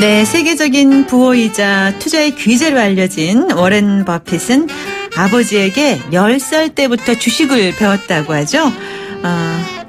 네, 세계적인 부호이자 투자의 귀재로 알려진 워렌 버핏은 아버지에게 10살 때부터 주식을 배웠다고 하죠.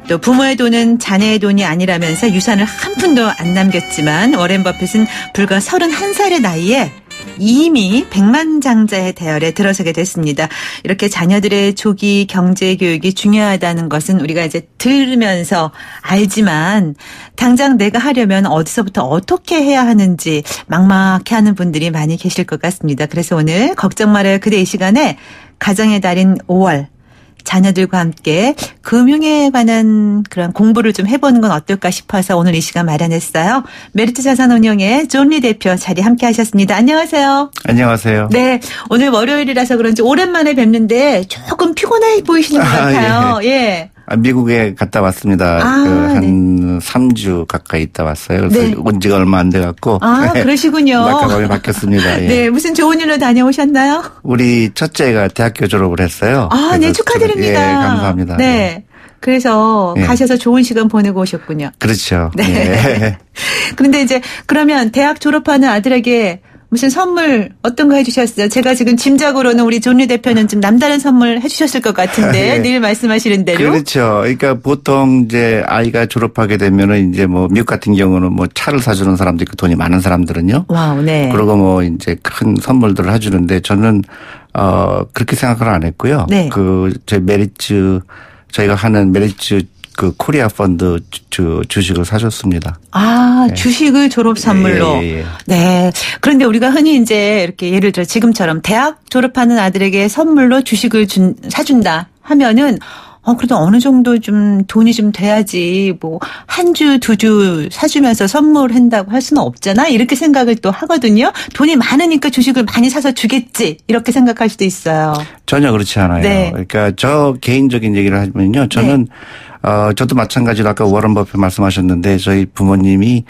또 부모의 돈은 자녀의 돈이 아니라면서 유산을 한 푼도 안 남겼지만 워렌 버핏은 불과 31살의 나이에 이미 백만장자의 대열에 들어서게 됐습니다. 이렇게 자녀들의 조기 경제 교육이 중요하다는 것은 우리가 이제 들으면서 알지만 당장 내가 하려면 어디서부터 어떻게 해야 하는지 막막해하는 분들이 많이 계실 것 같습니다. 그래서 오늘 걱정 말아요 그대 이 시간에 가정의 달인 5월 자녀들과 함께 금융에 관한 그런 공부를 좀 해보는 건 어떨까 싶어서 오늘 이 시간 마련했어요. 메리트 자산운용의 존리 대표 자리 함께 하셨습니다. 안녕하세요. 안녕하세요. 네, 오늘 월요일이라서 그런지 오랜만에 뵙는데 조금 피곤해 보이시는 것 같아요. 예. 미국에 갔다 왔습니다. 한 3주 가까이 있다 왔어요. 그래서 네. 온 지가 얼마 안 돼갖고. 그러시군요. 낙하방에 바뀌었습니다. 예. 네, 무슨 좋은 일로 다녀오셨나요? 우리 첫째가 대학교 졸업을 했어요. 네, 축하드립니다. 예, 감사합니다. 네. 그래서 가셔서 좋은 시간 보내고 오셨군요. 그렇죠. 네. 예. 그런데 이제 그러면 대학 졸업하는 아들에게 무슨 선물 어떤 거 해주셨어요? 제가 지금 짐작으로는 우리 존리 대표는 좀 남다른 선물 해주셨을 것 같은데 늘 말씀하시는 대로. 그렇죠. 그러니까 보통 이제 아이가 졸업하게 되면은 이제 뭐 미국 같은 경우는 뭐 차를 사주는 사람도 있고 돈이 많은 사람들은요. 와우, 네. 그리고 뭐 이제 큰 선물들을 해주는데 저는 그렇게 생각을 안 했고요. 네. 저희가 하는 메리츠 그 코리아 펀드 주식을 사줬습니다. 네. 주식을 졸업 선물로. 예. 네. 그런데 우리가 흔히 이제 이렇게 예를 들어 지금처럼 대학 졸업하는 아들에게 선물로 주식을 사준다 하면은 그래도 어느 정도 좀 돈이 좀 돼야지 뭐 한 주, 두 주 사주면서 선물한다고 할 수는 없잖아. 이렇게 생각을 또 하거든요. 돈이 많으니까 주식을 많이 사서 주겠지. 이렇게 생각할 수도 있어요. 전혀 그렇지 않아요. 네. 그러니까 저 개인적인 얘기를 하면요. 저는 저도 마찬가지로 아까 워런 버핏 말씀하셨는데 저희 부모님이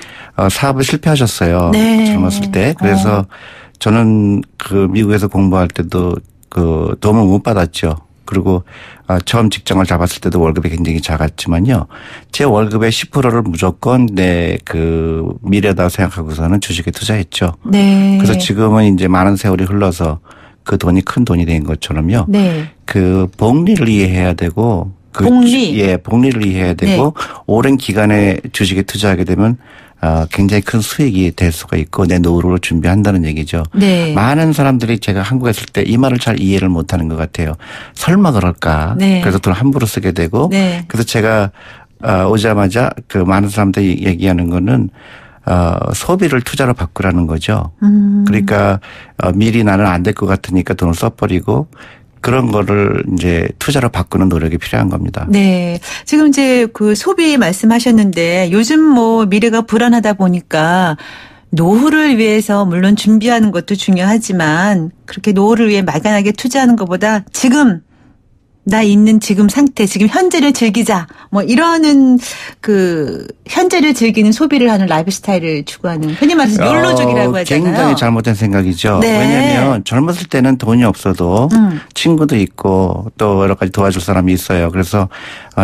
사업을 실패하셨어요. 네. 젊었을 때. 그래서 저는 그 미국에서 공부할 때도 그 도움을 못 받았죠. 그리고 처음 직장을 잡았을 때도 월급이 굉장히 작았지만요. 제 월급의 10%를 무조건 내 그 미래다 생각하고서는 주식에 투자했죠. 네. 그래서 지금은 이제 많은 세월이 흘러서 그 돈이 큰 돈이 된 것처럼요. 네. 그 복리를 이해해야 되고 복리? 복리를 이해해야 되고 오랜 기간에 주식에 투자하게 되면 굉장히 큰 수익이 될 수가 있고 내 노후를 준비한다는 얘기죠. 네. 많은 사람들이 제가 한국에 있을 때 이 말을 잘 이해를 못하는 것 같아요. 설마 그럴까? 네. 그래서 돈을 함부로 쓰게 되고 네. 그래서 제가 오자마자 그 많은 사람들이 얘기하는 거는 소비를 투자로 바꾸라는 거죠. 그러니까 미리 나는 안 될 것 같으니까 돈을 써버리고 그런 거를 이제 투자로 바꾸는 노력이 필요한 겁니다. 네. 지금 이제 그 소비 말씀하셨는데 요즘 뭐 미래가 불안하다 보니까 노후를 위해서 물론 준비하는 것도 중요하지만 그렇게 노후를 위해 막연하게 투자하는 것보다 지금 나 있는 지금 상태, 지금 현재를 즐기자. 뭐 이러는 그 현재를 즐기는 소비를 하는 라이프 스타일을 추구하는 흔히 말해서 욜로족이라고 하잖아요. 굉장히 잘못된 생각이죠. 네. 왜냐하면 젊었을 때는 돈이 없어도 친구도 있고 또 여러 가지 도와줄 사람이 있어요. 그래서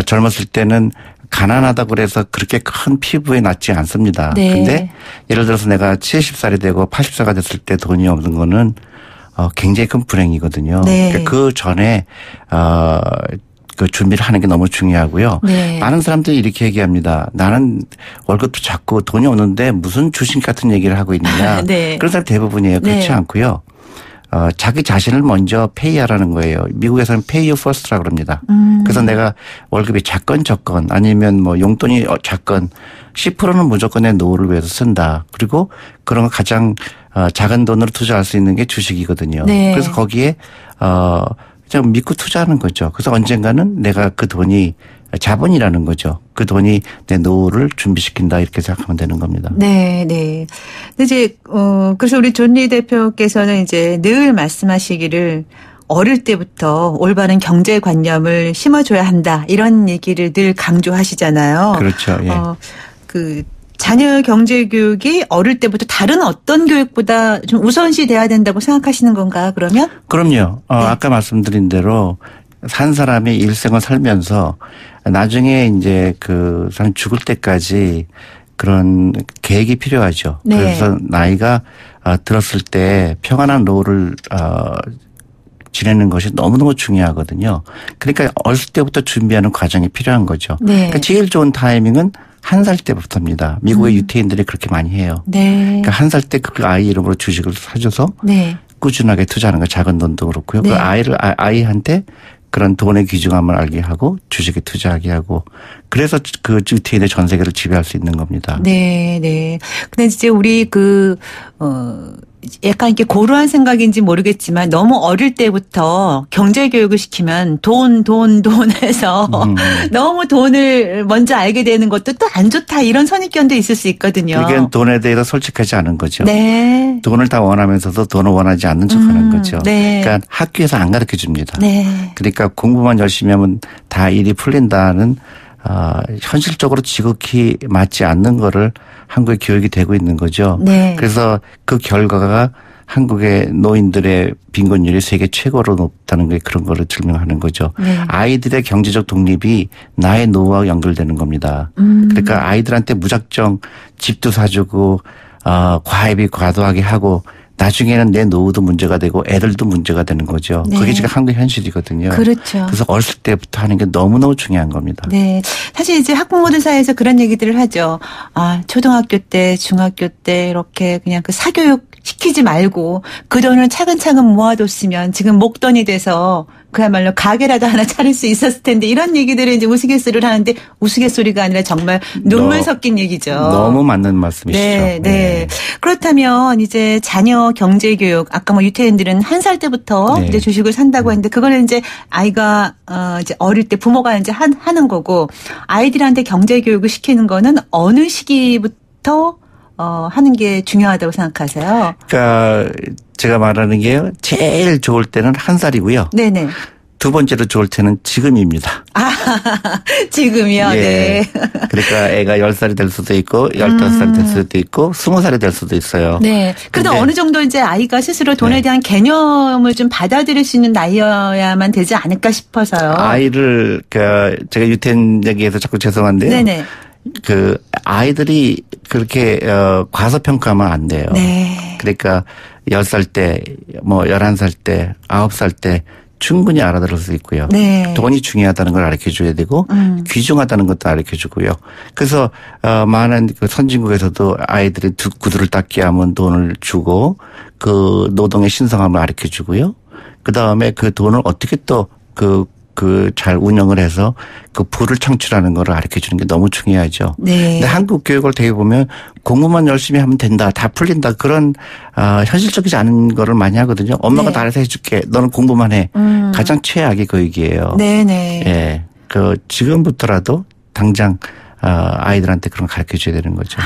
젊었을 때는 가난하다고 그래서 그렇게 큰 피부에 낫지 않습니다. 네. 근데 예를 들어서 내가 70살이 되고 80살가 됐을 때 돈이 없는 거는 굉장히 큰 불행이거든요. 네. 그러니까 그 전에 그 준비를 하는 게 너무 중요하고요. 네. 많은 사람들이 이렇게 얘기합니다. 나는 월급도 작고 돈이 없는데 무슨 주식 같은 얘기를 하고 있느냐. 네. 그런 사람 대부분이에요. 그렇지 네. 않고요. 자기 자신을 먼저 페이하라는 거예요. 미국에서는 pay you first라고 그럽니다. 그래서 내가 월급이 작건 적건 아니면 뭐 용돈이 작건 10%는 무조건 내 노후를 위해서 쓴다. 그리고 그런 거 가장 작은 돈으로 투자할 수 있는 게 주식이거든요. 네. 그래서 거기에 그냥 믿고 투자하는 거죠. 그래서 언젠가는 내가 그 돈이 자본이라는 거죠. 그 돈이 내 노후를 준비시킨다 이렇게 생각하면 되는 겁니다. 네, 네. 근데 이제 그래서 우리 존리 대표께서는 이제 늘 말씀하시기를 어릴 때부터 올바른 경제관념을 심어줘야 한다 이런 얘기를 늘 강조하시잖아요. 그렇죠. 예. 그 자녀 경제 교육이 어릴 때부터 다른 어떤 교육보다 좀 우선시 돼야 된다고 생각하시는 건가 그러면? 그럼요. 아까 말씀드린 대로 한 사람이 일생을 살면서 나중에 이제 그 사람 죽을 때까지 그런 계획이 필요하죠. 네. 그래서 나이가 들었을 때 평안한 노후를 지내는 것이 너무너무 중요하거든요. 그러니까 어렸을 때부터 준비하는 과정이 필요한 거죠. 네. 그러니까 제일 좋은 타이밍은 1살 때부터입니다. 미국의 유태인들이 그렇게 많이 해요. 네. 그러니까 1살 때 그 아이 이름으로 주식을 사줘서 네. 꾸준하게 투자하는 거 작은 돈도 그렇고요. 네. 그 아이한테 그런 돈의 귀중함을 알게 하고 주식에 투자하게 하고 그래서 그 유태인의 전 세계를 지배할 수 있는 겁니다. 네, 네. 근데 이제 우리 약간 이렇게 고루한 생각인지 모르겠지만 너무 어릴 때부터 경제 교육을 시키면 돈 해서 너무 돈을 먼저 알게 되는 것도 또 안 좋다 이런 선입견도 있을 수 있거든요. 그게 돈에 대해서 솔직하지 않은 거죠. 네. 돈을 다 원하면서도 돈을 원하지 않는 척하는 거죠. 네. 그러니까 학교에서 안 가르쳐 줍니다. 네. 그러니까 공부만 열심히 하면 다 일이 풀린다는 현실적으로 지극히 맞지 않는 거를 한국의 교육이 되고 있는 거죠. 네. 그래서 그 결과가 한국의 노인들의 빈곤율이 세계 최고로 높다는 게 그런 거를 증명하는 거죠. 네. 아이들의 경제적 독립이 나의 노후와 연결되는 겁니다. 그러니까 아이들한테 무작정 집도 사주고 과외비 과도하게 하고 나중에는 내 노후도 문제가 되고 애들도 문제가 되는 거죠. 네. 그게 지금 한국의 현실이거든요. 그렇죠. 그래서 어렸을 때부터 하는 게 너무너무 중요한 겁니다. 네. 사실 이제 학부모들 사이에서 그런 얘기들을 하죠. 초등학교 때, 중학교 때 이렇게 그냥 그 사교육 시키지 말고 그 돈을 차근차근 모아뒀으면 지금 목돈이 돼서 그야말로 가게라도 하나 차릴 수 있었을 텐데 이런 얘기들을 이제 우스갯소리를 하는데 우스갯소리가 아니라 정말 눈물 섞인 얘기죠. 너무 맞는 말씀이시죠. 네, 네. 그렇다면 이제 자녀 경제 교육 아까 뭐 유태인들은 1살 때부터 네. 이제 주식을 산다고 했는데 그거는 이제 아이가 이제 어릴 때 부모가 이제 하는 거고 아이들한테 경제 교육을 시키는 거는 어느 시기부터 하는 게 중요하다고 생각하세요? 그러니까 제가 말하는 게요. 제일 좋을 때는 1살이고요. 네네. 두 번째로 좋을 때는 지금입니다. 지금이요? 예. 네. 그러니까 애가 10살이 될 수도 있고 15살이 될 수도 있고 20살이 될 수도 있어요. 네. 그래도 어느 정도 이제 아이가 스스로 돈에 대한 개념을 좀 받아들일 수 있는 나이여야만 되지 않을까 싶어서요. 아이를 제가 유태인 얘기해서 자꾸 죄송한데요. 네네. 아이들이 그렇게 과소평가하면 안 돼요. 네. 그러니까 10살 때, 11살 때, 9살 때 충분히 알아들을 수 있고요. 네. 돈이 중요하다는 걸 가르쳐줘야 되고 귀중하다는 것도 가르쳐주고요. 그래서 많은 그 선진국에서도 아이들이 구두를 닦게 하면 돈을 주고 그 노동의 신성함을 가르쳐주고요. 그다음에 그 돈을 어떻게 또 잘 운영을 해서 그 부를 창출하는 거를 가르쳐 주는 게 너무 중요하죠. 네. 근데 한국 교육을 되게 보면 공부만 열심히 하면 된다. 다 풀린다. 그런 현실적이지 않은 거를 많이 하거든요. 엄마가 네. 다 알아서 해줄게. 너는 공부만 해. 가장 최악의 교육이에요. 네네. 예. 지금부터라도 당장 아이들한테 그런 거 가르쳐 줘야 되는 거죠.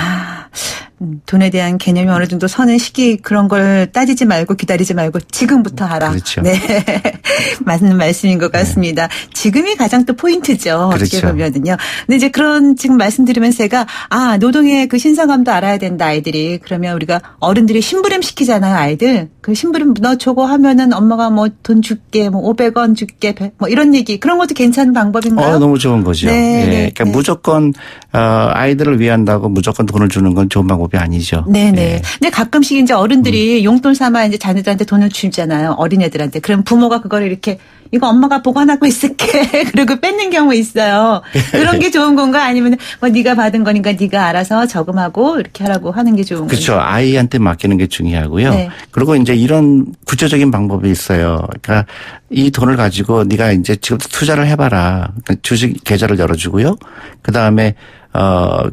돈에 대한 개념이 어느 정도 서는 시기 그런 걸 따지지 말고 기다리지 말고 지금부터 하라. 그렇죠. 네. 맞는 말씀인 것 같습니다. 지금이 가장 또 포인트죠. 어떻게 그렇죠. 보면은요. 근데 이제 그런 지금 말씀 들으면서 제가 노동의 그 신성함도 알아야 된다 아이들이. 그러면 우리가 어른들이 심부름 시키잖아요 아이들. 그 심부름 너 저거 하면은 엄마가 뭐 돈 줄게 500원 줄게 뭐 이런 얘기 그런 것도 괜찮은 방법인가요? 너무 좋은 거죠. 네, 예. 네, 그러니까 네. 무조건 아이들을 위한다고 무조건 돈을 주는 건 좋은 방법이 아니죠. 네네. 예. 근데 가끔씩 이제 어른들이 용돈 삼아 이제 자녀들한테 돈을 주잖아요. 어린애들한테. 그럼 부모가 그걸 이렇게 이거 엄마가 보관하고 있을게. 그리고 뺏는 경우 있어요. 그런 게 좋은 건가? 아니면 네가 받은 거니까 네가 알아서 저금하고 이렇게 하라고 하는 게 좋은 건가? 그렇죠. 아이한테 맡기는 게 중요하고요. 네. 그리고 이제 이런 구체적인 방법이 있어요. 그러니까 이 돈을 가지고 네가 이제 지금부터 투자를 해봐라. 그러니까 주식 계좌를 열어주고요. 그 다음에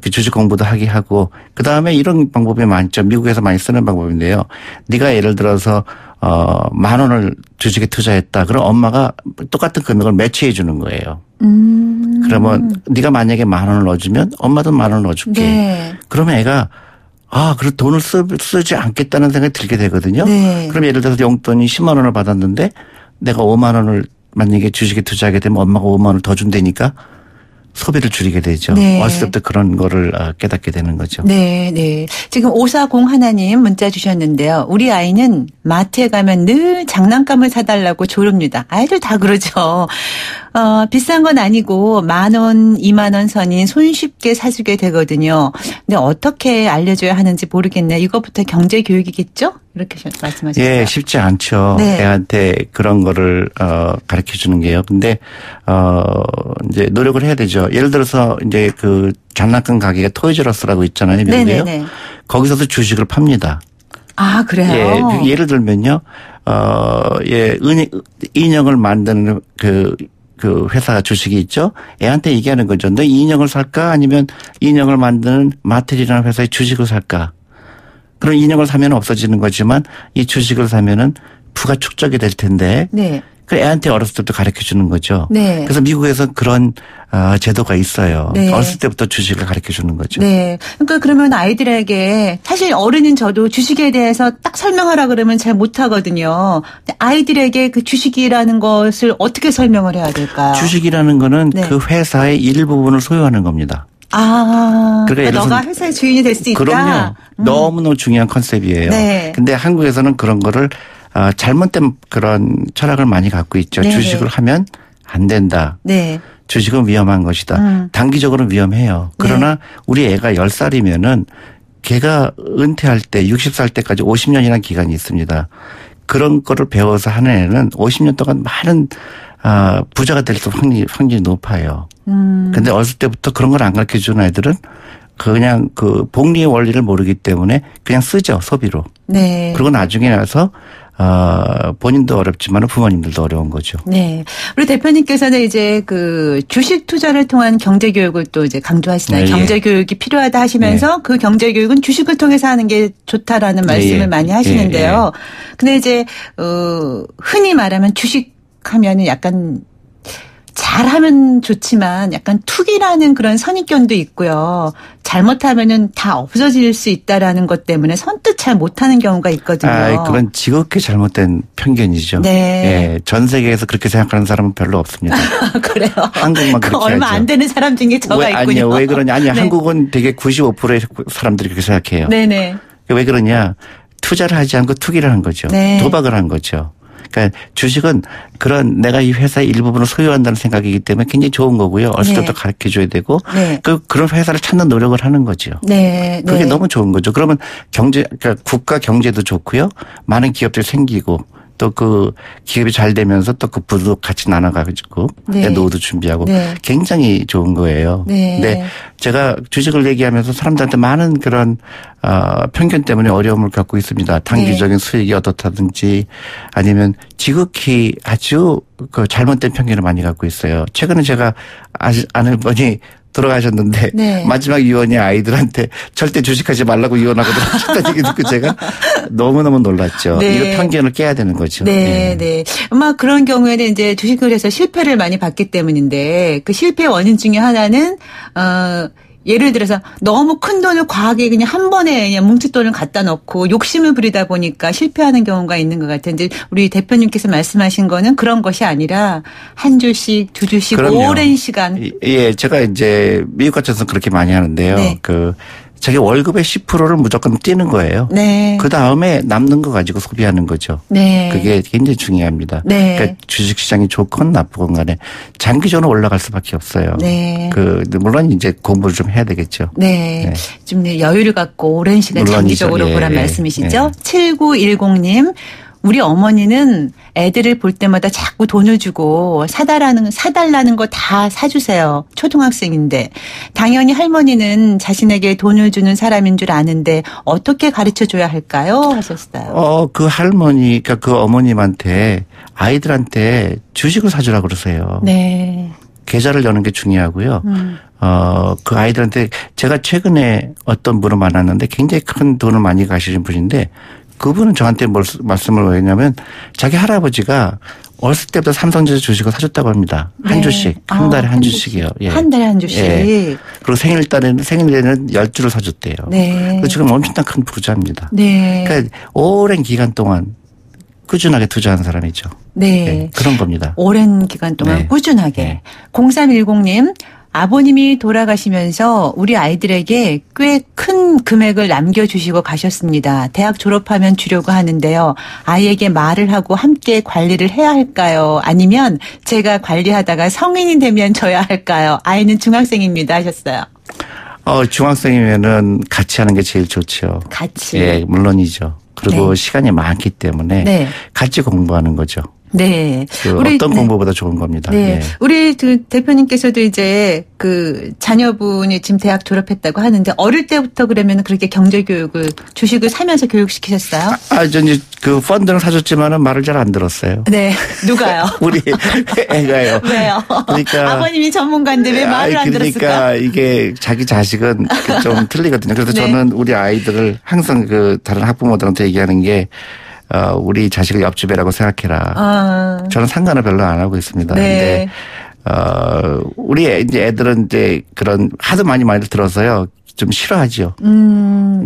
주식 공부도 하게 하고 그 다음에 이런 방법이 많죠. 미국에서 많이 쓰는 방법인데요. 네가 예를 들어서 10,000원을 주식에 투자했다. 그럼 엄마가 똑같은 금액을 매치해 주는 거예요. 그러면 네가 만약에 10,000원을 넣어주면 엄마도 10,000원을 넣어줄게. 네. 그러면 애가 그래 돈을 쓰지 않겠다는 생각이 들게 되거든요. 네. 그럼 예를 들어서 용돈이 10만 원을 받았는데 내가 5만 원을 만약에 주식에 투자하게 되면 엄마가 5만 원을 더 준다니까 소비를 줄이게 되죠. 네. 어렸을 때부터 그런 거를 깨닫게 되는 거죠. 네, 네. 지금 5401님 문자 주셨는데요. 우리 아이는 마트에 가면 늘 장난감을 사달라고 조릅니다. 아이들 다 그러죠. 비싼 건 아니고 10,000원, 20,000원 선이 손쉽게 사주게 되거든요. 근데 어떻게 알려줘야 하는지 모르겠네요. 이것부터 경제 교육이겠죠? 이렇게 말씀하셨어요. 예, 쉽지 않죠. 네. 애한테 그런 거를 가르쳐 주는 게요. 근데 이제 노력을 해야 되죠. 예를 들어서 이제 그 장난감 가게가 토이즈러스라고 있잖아요, 미국에요. 네네네. 거기서도 주식을 팝니다. 아, 그래요? 예, 예를 들면요. 예, 인형을 만드는 그 회사 주식이 있죠. 애한테 얘기하는 거죠. 너 이 인형을 살까? 아니면 인형을 만드는 마텔이라는 회사의 주식을 살까? 그런 인형을 사면 없어지는 거지만 이 주식을 사면은 부가 축적이 될 텐데. 네. 그 애한테 어렸을 때부터 가르쳐 주는 거죠. 네. 그래서 미국에서 그런 제도가 있어요. 네. 어렸을 때부터 주식을 가르쳐 주는 거죠. 네. 그러니까 그러면 아이들에게 사실 어른인 저도 주식에 대해서 딱 설명하라 그러면 잘 못하거든요. 아이들에게 그 주식이라는 것을 어떻게 설명을 해야 될까요? 주식이라는 거는 네. 그 회사의 일부분을 소유하는 겁니다. 그러니까 너가 회사의 주인이 될 수 있다. 그럼요. 너무너무 중요한 컨셉이에요. 네. 근데 한국에서는 그런 거를 잘못된 그런 철학을 많이 갖고 있죠. 네. 주식을 하면 안 된다. 네. 주식은 위험한 것이다. 단기적으로 위험해요. 그러나 우리 애가 10살이면은 걔가 은퇴할 때 60살 때까지 50년이라는 기간이 있습니다. 그런 거를 배워서 하는 애는 50년 동안 많은 부자가 될 확률이 높아요. 근데 어렸을 때부터 그런 걸 안 가르쳐 주는 애들은 그냥 그 복리의 원리를 모르기 때문에 그냥 쓰죠, 소비로. 네. 그리고 나중에 나서 본인도 어렵지만 부모님들도 어려운 거죠. 네. 우리 대표님께서는 이제 그 주식 투자를 통한 경제 교육을 또 이제 강조하시나요? 네, 경제 교육이 필요하다 하시면서 그 경제 교육은 주식을 통해서 하는 게 좋다라는 말씀을 많이 하시는데요. 근데 이제 흔히 말하면 주식 하면은 약간 잘하면 좋지만 약간 투기라는 그런 선입견도 있고요. 잘못하면은 다 없어질 수 있다라는 것 때문에 선뜻 잘 못하는 경우가 있거든요. 그건 지극히 잘못된 편견이죠. 네. 예, 전 세계에서 그렇게 생각하는 사람은 별로 없습니다. 그래요. 한국만 그렇게 얼마 하죠. 안 되는 사람 중에 저가 있군요. 아니요. 왜 그러냐. 네. 한국은 되게 95%의 사람들이 그렇게 생각해요. 네네. 왜 그러냐. 투자를 하지 않고 투기를 한 거죠. 네. 도박을 한 거죠. 그러니까 주식은 그런 내가 이 회사의 일부분을 소유한다는 생각이기 때문에 굉장히 좋은 거고요. 어렸을 때부터 가르쳐 줘야 되고 그런 회사를 찾는 노력을 하는 거죠. 네. 그게 너무 좋은 거죠. 그러면 그러니까 국가 경제도 좋고요. 많은 기업들이 생기고 또 그 기업이 잘 되면서 또 그 부도 같이 나눠가지고 노후도 준비하고 굉장히 좋은 거예요. 근데 제가 주식을 얘기하면서 사람들한테 많은 그런 편견 때문에 어려움을 겪고 있습니다. 단기적인 수익이 어떻다든지 아니면 지극히 아주 그 잘못된 편견을 많이 갖고 있어요. 최근에 제가 아는 분이 돌아가셨는데 마지막 유언이 아이들한테 절대 주식하지 말라고 유언하고 돌아가셨다는 얘기 듣고 제가 너무너무 놀랐죠. 이거 편견을 깨야 되는 거죠. 네. 아마 그런 경우에는 이제 주식을 해서 실패를 많이 봤기 때문인데 그 실패 원인 중에 하나는 예를 들어서 너무 큰 돈을 과하게 그냥 한 번에 그냥 뭉칫돈을 갖다 넣고 욕심을 부리다 보니까 실패하는 경우가 있는 것 같은데 우리 대표님께서 말씀하신 거는 그런 것이 아니라 한 주씩 두 주씩 그럼요. 오랜 시간. 예, 제가 이제 미국 같아서 그렇게 많이 하는데요. 자기 월급의 10%를 무조건 떼는 거예요. 그 다음에 남는 거 가지고 소비하는 거죠. 그게 굉장히 중요합니다. 그러니까 주식시장이 좋건 나쁘건 간에 장기적으로 올라갈 수밖에 없어요. 물론 이제 공부를 좀 해야 되겠죠. 좀 여유를 갖고 오랜 시간 장기적으로 보란 말씀이시죠. 7910님. 우리 어머니는 애들을 볼 때마다 자꾸 돈을 주고 사달라는 거 다 사주세요. 초등학생인데. 당연히 할머니는 자신에게 돈을 주는 사람인 줄 아는데 어떻게 가르쳐줘야 할까요? 하셨어요. 그 할머니, 그러니까 그 어머님한테 아이들한테 주식을 사주라고 그러세요. 계좌를 여는 게 중요하고요. 그 아이들한테 제가 최근에 어떤 분을 만났는데 굉장히 큰 돈을 많이 가시는 분인데 그분은 저한테 말씀을 왜냐면 자기 할아버지가 어렸을 때부터 삼성전자 주식을 사줬다고 합니다. 한 주씩. 한 달에 한 주씩이요. 한 달에 한 주씩. 그리고 생일때는 10주를 사줬대요. 그래서 지금 엄청난 큰 부자입니다. 그러니까 오랜 기간 동안 꾸준하게 투자한 사람이죠. 그런 겁니다. 오랜 기간 동안 꾸준하게. 0310님. 아버님이 돌아가시면서 우리 아이들에게 꽤 큰 금액을 남겨주시고 가셨습니다. 대학 졸업하면 주려고 하는데요. 아이에게 말을 하고 함께 관리를 해야 할까요? 아니면 제가 관리하다가 성인이 되면 줘야 할까요? 아이는 중학생입니다 하셨어요. 중학생이면은 같이 하는 게 제일 좋죠. 같이. 예, 물론이죠. 그리고 네. 시간이 많기 때문에 네. 같이 공부하는 거죠. 네. 어떤 공부보다 좋은 겁니다. 네. 예. 우리 대표님께서도 이제 자녀분이 지금 대학 졸업했다고 하는데 어릴 때부터 그러면 그렇게 경제교육을 주식을 사면서 교육시키셨어요? 전 이제 펀드는 사줬지만은 말을 잘 안 들었어요. 네. 누가요? 우리 애가요. 왜요? 그러니까. 아버님이 전문가인데 왜 말을 안 들었을까? 그러니까 이게 자기 자식은 좀 틀리거든요. 그래서 네. 저는 우리 아이들을 항상 다른 학부모들한테 얘기하는 게 우리 자식을 옆집애라고 생각해라. 저는 상관을 별로 안 하고 있습니다. 네. 근데 우리 이제 애들은 이제 그런 하도 많이 들어서요. 좀 싫어하죠.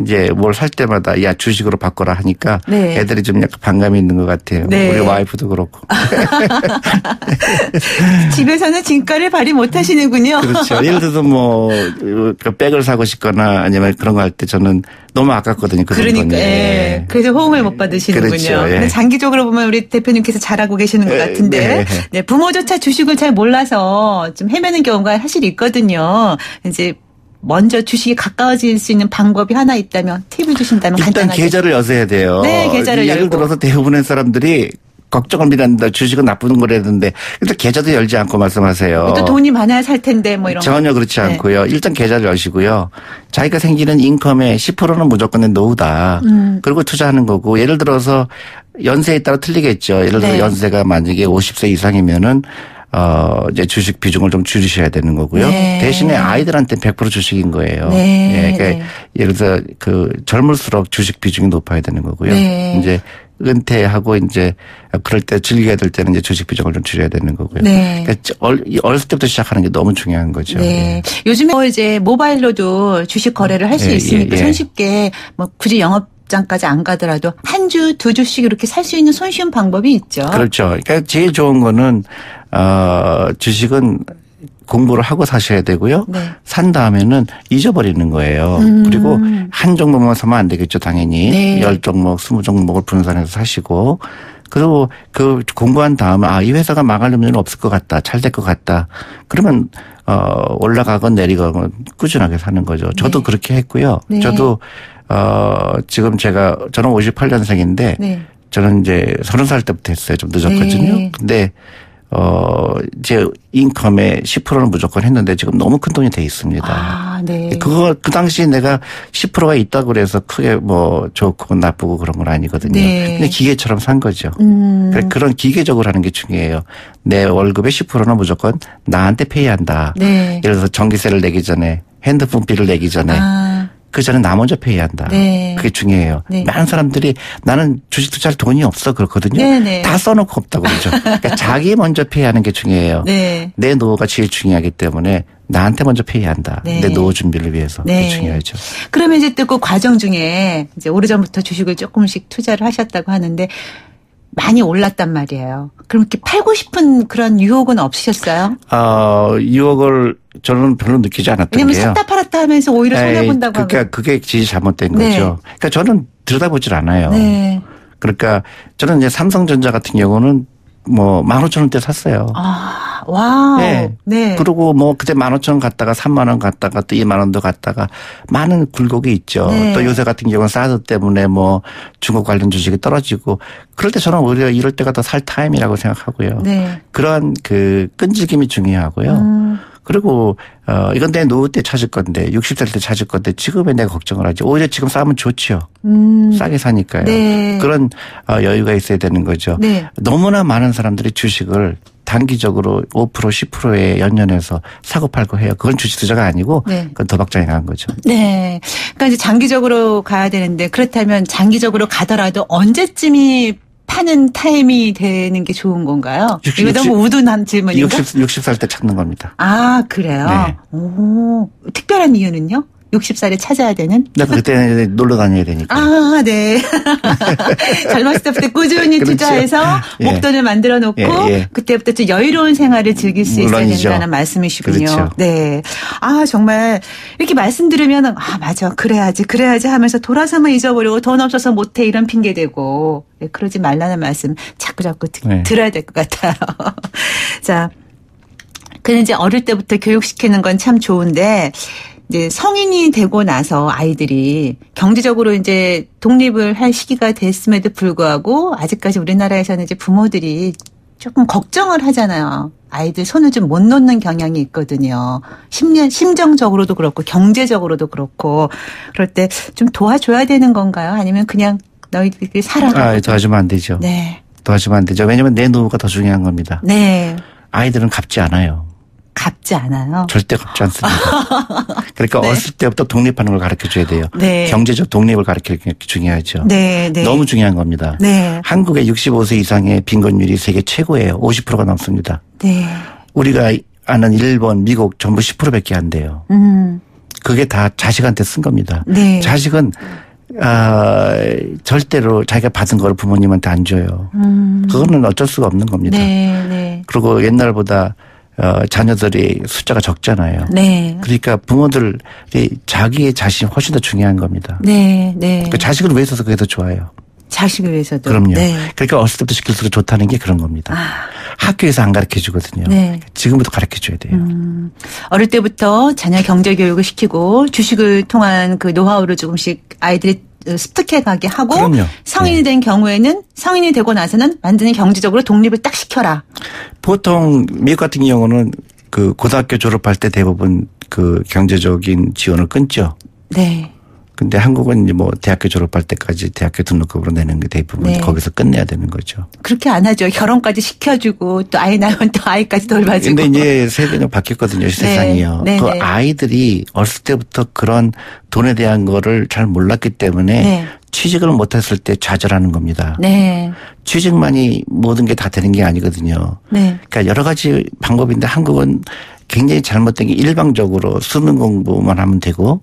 이제 뭘 살 때마다 야 주식으로 바꿔라 하니까 네. 애들이 좀 약간 반감이 있는 것 같아요. 네. 우리 와이프도 그렇고. 집에서는 진가를 발휘 못 하시는군요. 그렇죠. 예를 들어서 백을 사고 싶거나 아니면 그런 거 할 때 저는 너무 아깝거든요. 그러니까, 예. 그래서 호응을 못 받으시는군요. 그렇죠. 예. 근데 장기적으로 보면 우리 대표님께서 잘하고 계시는 것 같은데, 네. 네, 부모조차 주식을 잘 몰라서 좀 헤매는 경우가 사실 있거든요. 이제 먼저 주식에 가까워질 수 있는 방법이 하나 있다면 팁을 주신다면 일단 간단하게. 계좌를 여셔야 돼요. 네, 계좌를 예를 열고. 들어서 대부분의 사람들이 걱정을 미란다. 주식은 나쁜 거라는데 일단 계좌도 열지 않고 말씀하세요. 또 돈이 많아야 살 텐데 뭐 이런 전혀 거. 그렇지 네. 않고요. 일단 계좌를 여시고요. 자기가 생기는 인컴의 10%는 무조건 노후다. 그리고 투자하는 거고 예를 들어서 연세에 따라 틀리겠죠. 예를 들어서 네. 연세가 만약에 50세 이상이면은 이제 주식 비중을 좀 줄이셔야 되는 거고요. 네. 대신에 아이들한테 100% 주식인 거예요. 네. 예, 그러니까 예를 들어서 젊을수록 주식 비중이 높아야 되는 거고요. 네. 이제 은퇴하고 이제 그럴 때 즐겨야 될 때는 이제 주식 비중을 좀 줄여야 되는 거고요. 네. 그러니까 어렸을 때부터 시작하는 게 너무 중요한 거죠. 네. 요즘에 이제 모바일로도 주식 거래를 할 수 예, 있으니까 예. 손쉽게 굳이 영업장까지 안 가더라도 한 주, 두 주씩 이렇게 살 수 있는 손쉬운 방법이 있죠. 그렇죠. 그러니까 제일 좋은 거는 주식은 공부를 하고 사셔야 되고요. 네. 산 다음에는 잊어버리는 거예요. 그리고 한 종목만 사면 안 되겠죠, 당연히. 네. 10종목, 20종목을 분산해서 사시고 그리고 공부한 다음에 이 회사가 망할 염려는 없을 것 같다. 잘 될 것 같다. 그러면 올라가건 내리건 꾸준하게 사는 거죠. 저도 네. 그렇게 했고요. 네. 저도 지금 저는 58년생인데 네. 저는 이제 30살 때부터 했어요. 좀 늦었거든요. 네. 근데 제 인컴의 10%는 무조건 했는데 지금 너무 큰 돈이 돼 있습니다. 네. 그 당시에 내가 10%가 있다고 그래서 크게 좋고 나쁘고 그런 건 아니거든요. 네. 근데 기계처럼 산 거죠. 그러니까 그런 기계적으로 하는 게 중요해요. 내 월급의 10%는 무조건 나한테 페이한다. 네. 예를 들어서 전기세를 내기 전에 핸드폰 비를 내기 전에 그 전에 나 먼저 페이한다. 네. 그게 중요해요. 네. 많은 사람들이 나는 주식 투자할 돈이 없어 그렇거든요. 네네. 다 써놓고 없다고 그러죠. 그러니까 자기 먼저 페이하는 게 중요해요. 네. 내 노후가 제일 중요하기 때문에 나한테 먼저 페이한다. 네. 내 노후 준비를 위해서. 네. 그게 중요하죠. 그러면 이제 또 그 과정 중에 이제 오래전부터 주식을 조금씩 투자를 하셨다고 하는데 많이 올랐단 말이에요. 그럼 이렇게 팔고 싶은 그런 유혹은 없으셨어요? 유혹을 저는 별로 느끼지 않았던 왜냐면 게요. 샀다 팔았다 하면서 오히려 손해본다고 그러니까 하고. 그게 진짜 잘못된 네. 거죠. 그러니까 저는 들여다보질 않아요. 네. 그러니까 저는 이제 삼성전자 같은 경우는 15,000원대 샀어요. 와우. 네. 네. 그리고 그때 15,000원 갔다가 3만 원 갔다가 또 2만 원도 갔다가 많은 굴곡이 있죠. 네. 또 요새 같은 경우는 사드 때문에 중국 관련 주식이 떨어지고 그럴 때 저는 오히려 이럴 때가 더 살 타임이라고 생각하고요. 네. 그러한 끈질김이 중요하고요. 그리고 이건 내 노후 때 찾을 건데 60살 때 찾을 건데 지금에 내가 걱정을 하지. 오히려 지금 싸면 좋지요. 싸게 사니까요. 네. 그런 여유가 있어야 되는 거죠. 네. 너무나 많은 사람들이 주식을 단기적으로 5% 10%에 연연해서 사고 팔고 해요. 그건 주식 투자가 아니고 네. 그건 도박장에 간 거죠. 네. 그러니까 이제 장기적으로 가야 되는데 그렇다면 장기적으로 가더라도 언제쯤이 파는 타임이 되는 게 좋은 건가요? 이거 너무 우둔한 질문인가? 60살 때 찾는 겁니다. 그래요? 네. 오, 특별한 이유는요? 60살에 찾아야 되는? 내가 그때는 놀러 다녀야 되니까. 아, 네. 젊었을 때부터 꾸준히 그렇죠. 투자해서 예. 목돈을 만들어 놓고 예. 그때부터 좀 여유로운 생활을 즐길 수 있어야 물론이죠. 된다는 말씀이시군요. 그렇죠. 네. 아, 정말 이렇게 말씀 들으면 아, 맞아. 그래야지 하면서 돌아서면 잊어버리고 돈 없어서 못해 이런 핑계 대고 네, 그러지 말라는 말씀 자꾸 네. 들어야 될 것 같아요. 자. 그는 이제 어릴 때부터 교육시키는 건 참 좋은데 이제 성인이 되고 나서 아이들이 경제적으로 이제 독립을 할 시기가 됐음에도 불구하고 아직까지 우리나라에서는 이제 부모들이 조금 걱정을 하잖아요. 아이들 손을 좀 못 놓는 경향이 있거든요. 심정적으로도 그렇고 경제적으로도 그렇고 그럴 때 좀 도와줘야 되는 건가요? 아니면 그냥 너희들끼리 살아가? 도와주면 안 되죠. 네. 도와주면 안 되죠. 왜냐하면 내 노후가 더 중요한 겁니다. 네. 아이들은 갚지 않아요. 갚지 않아요? 절대 갚지 않습니다. 그러니까 네. 어렸을 때부터 독립하는 걸 가르쳐줘야 돼요. 네. 경제적 독립을 가르치는 게 중요하죠. 네, 네. 너무 중요한 겁니다. 네. 한국의 65세 이상의 빈곤율이 세계 최고예요. 50%가 넘습니다. 네. 우리가 아는 일본, 미국 전부 10%밖에 안 돼요. 그게 다 자식한테 쓴 겁니다. 네. 자식은 절대로 자기가 받은 걸 부모님한테 안 줘요. 그거는 어쩔 수가 없는 겁니다. 네, 네. 그리고 옛날보다 자녀들이 숫자가 적잖아요. 네. 그러니까 부모들이 자기의 자신이 훨씬 더 중요한 겁니다. 네, 네. 그 자식을 위해서도 그게 더 좋아요. 자식을 위해서도. 그럼요. 네. 그러니까 어렸을 때부터 시킬수록 좋다는 게 그런 겁니다. 학교에서 안 가르쳐 주거든요. 네. 지금부터 가르쳐 줘야 돼요. 어릴 때부터 자녀 경제 교육을 시키고 주식을 통한 그 노하우를 조금씩 아이들이 습득해 가게 하고 그럼요. 성인이 된 경우에는 성인이 되고 나서는 완전히 경제적으로 독립을 딱 시켜라. 보통 미국 같은 경우는 그 고등학교 졸업할 때 대부분 그 경제적인 지원을 끊죠. 네. 근데 한국은 이제 뭐 대학교 졸업할 때까지 대학교 등록금으로 내는 게 대부분 네. 거기서 끝내야 되는 거죠. 그렇게 안 하죠. 결혼까지 시켜주고 또 아이 낳으면 또 아이까지 돌봐주고. 근데 이제 세계는 바뀌었거든요. 세상이요. 네. 그 네. 아이들이 어렸을 때부터 그런 돈에 대한 거를 잘 몰랐기 때문에 네. 취직을 못했을 때 좌절하는 겁니다. 네. 취직만이 모든 게 다 되는 게 아니거든요. 네. 그러니까 여러 가지 방법인데 한국은 굉장히 잘못된 게 일방적으로 수능 공부만 하면 되고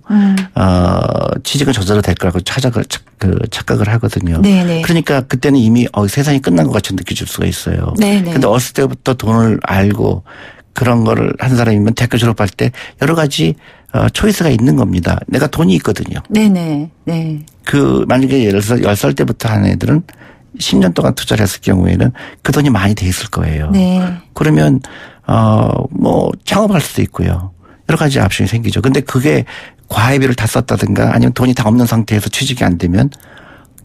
취직은 저절로 될 거라고 착각을 하거든요. 네네. 그러니까 그때는 이미 세상이 끝난 것 같이 느껴질 수가 있어요. 네네. 근데 어렸을 때부터 돈을 알고 그런 거를 한 사람이면 대학교 졸업할 때 여러 가지 초이스가 있는 겁니다. 내가 돈이 있거든요. 네네. 네. 만약에 10살 때부터 한 애들은 10년 동안 투자를 했을 경우에는 그 돈이 많이 돼 있을 거예요. 네. 그러면 뭐 창업할 수도 있고요. 여러 가지 옵션이 생기죠. 근데 그게 과외비를 다 썼다든가 아니면 돈이 다 없는 상태에서 취직이 안 되면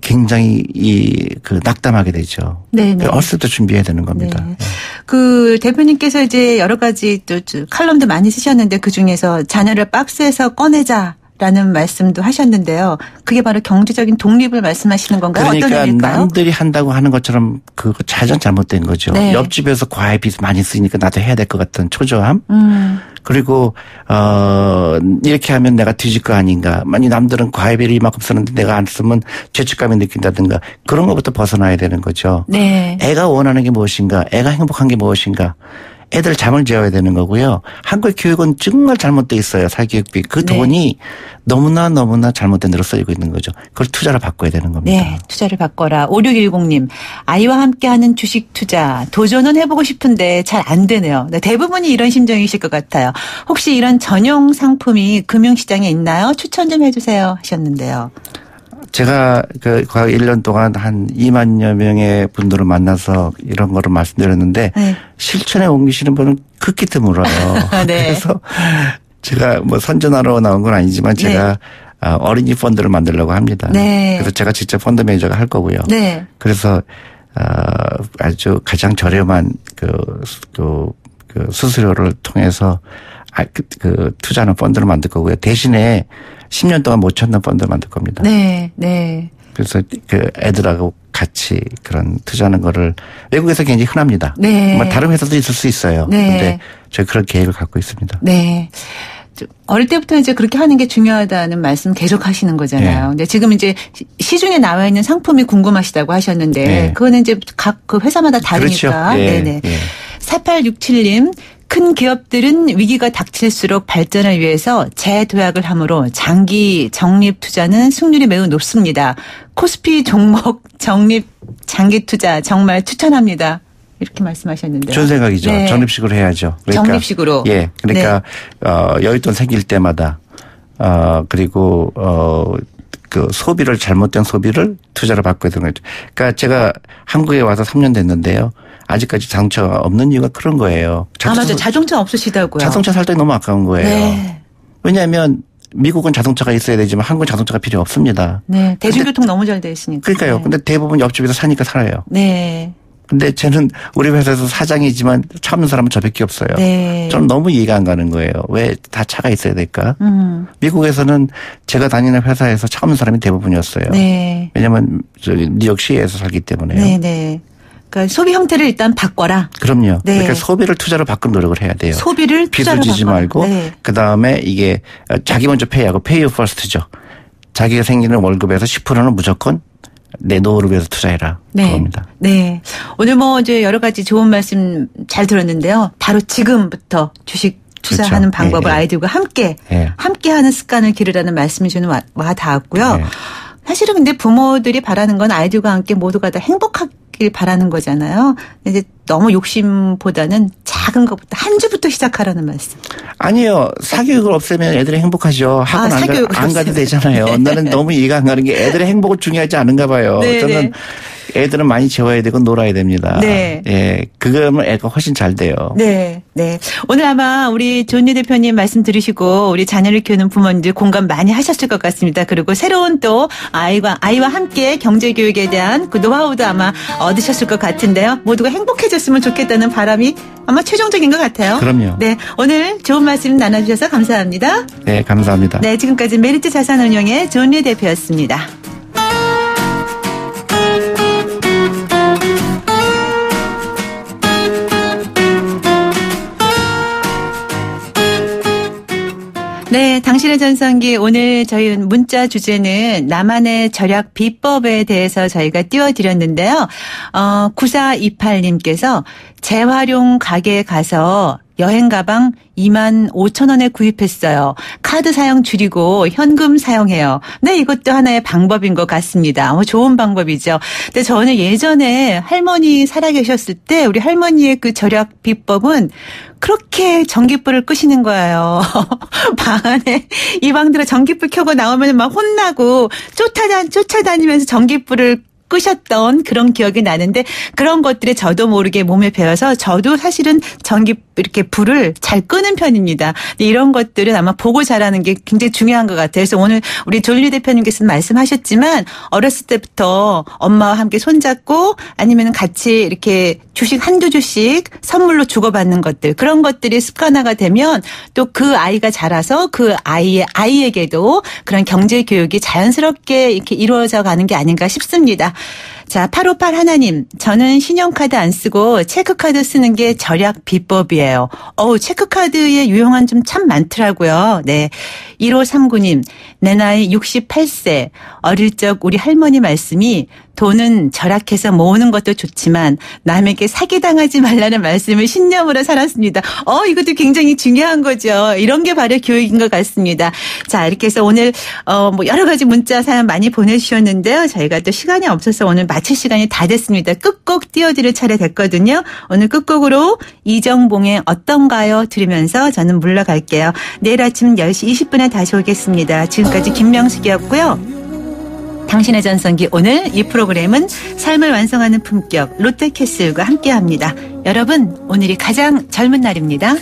굉장히 낙담하게 되죠. 네네. 어렸을 때부터 준비해야 되는 겁니다. 네. 그 대표님께서 이제 여러 가지 또 칼럼도 많이 쓰셨는데 그 중에서 자녀를 박스에서 꺼내자라는 말씀도 하셨는데요. 그게 바로 경제적인 독립을 말씀하시는 건가요? 그러니까 어떤 의미일까요? 남들이 한다고 하는 것처럼 그거 잘못된 거죠. 네. 옆집에서 과외비 많이 쓰니까 나도 해야 될 것 같은 초조함. 그리고 이렇게 하면 내가 뒤질 거 아닌가. 만약 남들은 과외비를 이만큼 쓰는데 내가 안 쓰면 죄책감이 느낀다든가 그런 것부터 벗어나야 되는 거죠. 네. 애가 원하는 게 무엇인가. 애가 행복한 게 무엇인가. 애들 잠을 재워야 되는 거고요. 한국의 교육은 정말 잘못돼 있어요. 사교육비. 그 네. 돈이 너무나 잘못된 대로 쓰이고 있는 거죠. 그걸 투자로 바꿔야 되는 겁니다. 네, 투자를 바꿔라. 5610님, 아이와 함께하는 주식 투자 도전은 해보고 싶은데 잘 안 되네요. 네, 대부분이 이런 심정이실 것 같아요. 혹시 이런 전용 상품이 금융시장에 있나요? 추천 좀 해주세요 하셨는데요. 제가 과거 1년 동안 한 2만여 명의 분들을 만나서 이런 거를 말씀드렸는데 네. 실천에 옮기시는 분은 극히 드물어요. 네. 그래서 제가 뭐 선전하러 나온 건 아니지만 제가 어린이 펀드를 만들려고 합니다. 네. 그래서 제가 직접 펀드 매니저가 할 거고요. 네. 그래서 아주 가장 저렴한 수수료를 통해서 투자하는 펀드를 만들 거고요. 대신에 10년 동안 못 찾는 펀드를 만들 겁니다. 네. 네. 그래서 애들하고 같이 그런 투자하는 거를 외국에서 굉장히 흔합니다. 네. 뭐 다른 회사도 있을 수 있어요. 네. 그런데 저희 그런 계획을 갖고 있습니다. 네. 어릴 때부터 이제 그렇게 하는 게 중요하다는 말씀 계속 하시는 거잖아요. 네. 근데 지금 이제 시중에 나와 있는 상품이 궁금하시다고 하셨는데 네. 그거는 이제 각 그 회사마다 다르니까. 그렇죠. 예. 네네. 예. 4867님, 큰 기업들은 위기가 닥칠수록 발전을 위해서 재도약을 함으로 장기 적립 투자는 승률이 매우 높습니다. 코스피 종목 적립 장기 투자 정말 추천합니다. 이렇게 말씀하셨는데요. 좋은 생각이죠. 네. 적립식으로 해야죠. 그러니까, 적립식으로. 예. 그러니까 여윳돈 생길 때마다 그리고 그 소비를 잘못된 소비를 투자로 바꿔야 되는 거죠. 그러니까 제가 한국에 와서 3년 됐는데요. 아직까지 자동차가 없는 이유가 그런 거예요. 맞아. 자동차 없으시다고요. 자동차 살 때 너무 아까운 거예요. 네. 왜냐하면 미국은 자동차가 있어야 되지만 한국은 자동차가 필요 없습니다. 네. 대중교통 너무 잘 돼 있으니까. 그러니까요. 네. 근데 대부분 옆집에서 사니까 살아요. 네. 근데 쟤는 우리 회사에서 사장이지만 차 없는 사람은 저밖에 없어요. 네. 좀 너무 이해가 안 가는 거예요. 왜 다 차가 있어야 될까? 미국에서는 제가 다니는 회사에서 차 없는 사람이 대부분이었어요. 네. 왜냐하면 저기 뉴욕시에서 살기 때문에요. 네, 네. 그러니까 소비 형태를 일단 바꿔라. 그럼요. 네. 그러니까 소비를 투자로 바꾸는 노력을 해야 돼요. 소비를 투자로 빚을 지지 바꿔라. 말고 네. 그다음에 이게 자기 먼저 페이하고 페이 유 퍼스트죠. 자기가 생기는 월급에서 10%는 무조건 내 노후를 위해서 투자해라. 네. 그겁니다. 네. 오늘 뭐 이제 여러 가지 좋은 말씀 잘 들었는데요. 바로 지금부터 주식 투자하는 그렇죠. 방법을 예, 예. 아이들과 함께 예. 함께하는 습관을 기르라는 말씀이 저는 와 닿았고요. 예. 사실은 근데 부모들이 바라는 건 아이들과 함께 모두가 다 행복하길 바라는 거잖아요. 이제 너무 욕심보다는 작은 것부터 한 주부터 시작하라는 말씀. 아니요. 사교육을 없애면 애들이 행복하죠. 학원 안 가도 되잖아요. 나는 너무 이해가 안 가는 게 애들의 행복은 중요하지 않은가 봐요. 네, 저는 네. 애들은 많이 재워야 되고 놀아야 됩니다. 네. 예. 그거면 애가 훨씬 잘 돼요. 네, 네. 오늘 아마 우리 존니 대표님 말씀 들으시고 우리 자녀를 키우는 부모님들 공감 많이 하셨을 것 같습니다. 그리고 새로운 또 아이와 함께 경제 교육에 대한 그 노하우도 아마 얻으셨을 것 같은데요. 모두가 행복해졌으면 좋겠다는 바람이 아마 최종적인 것 같아요. 그럼요. 네, 오늘 좋은 말씀 나눠주셔서 감사합니다. 네, 감사합니다. 네, 지금까지 메리트 자산운용의 존니 대표였습니다. 네, 당신의 전성기 오늘 저희 문자 주제는 나만의 절약 비법에 대해서 저희가 띄워드렸는데요. 9428님께서 재활용 가게에 가서 여행 가방 25,000원에 구입했어요. 카드 사용 줄이고 현금 사용해요. 네, 이것도 하나의 방법인 것 같습니다. 좋은 방법이죠. 근데 저는 예전에 할머니 살아계셨을 때 우리 할머니의 그 절약 비법은 그렇게 전깃불을 끄시는 거예요. 방 안에 이 방들에 전깃불 켜고 나오면 막 혼나고 쫓아다니면서 전깃불을 끄셨던 그런 기억이 나는데 그런 것들에 저도 모르게 몸에 배워서 저도 사실은 이렇게 불을 잘 끄는 편입니다. 이런 것들은 아마 보고 자라는 게 굉장히 중요한 것 같아요. 그래서 오늘 우리 존리 대표님께서 말씀하셨지만 어렸을 때부터 엄마와 함께 손잡고 아니면 같이 이렇게 주식 한두 주씩 선물로 주고받는 것들 그런 것들이 습관화가 되면 또 그 아이가 자라서 그 아이에게도 그런 경제 교육이 자연스럽게 이렇게 이루어져 가는 게 아닌가 싶습니다. 자, 858 하나님, 저는 신용카드 안 쓰고 체크카드 쓰는 게 절약 비법이에요. 체크카드에 유용한 점 참 많더라고요. 네. 1539님, 내 나이 68세. 어릴 적 우리 할머니 말씀이 돈은 절약해서 모으는 것도 좋지만 남에게 사기당하지 말라는 말씀을 신념으로 살았습니다. 이것도 굉장히 중요한 거죠. 이런 게 바로 교육인 것 같습니다. 자, 이렇게 해서 오늘 뭐 여러 가지 문자 사연 많이 보내주셨는데요. 저희가 또 시간이 없어서 오늘 마칠 시간이 다 됐습니다. 끝곡 띄워드릴 차례 됐거든요. 오늘 끝곡으로 이정봉의 어떤가요? 들으면서 저는 물러갈게요. 내일 아침 10시 20분에 다시 오겠습니다. 지금까지 김명숙이었고요. 당신의 전성기 오늘 이 프로그램은 삶을 완성하는 품격 롯데캐슬과 함께합니다. 여러분 오늘이 가장 젊은 날입니다.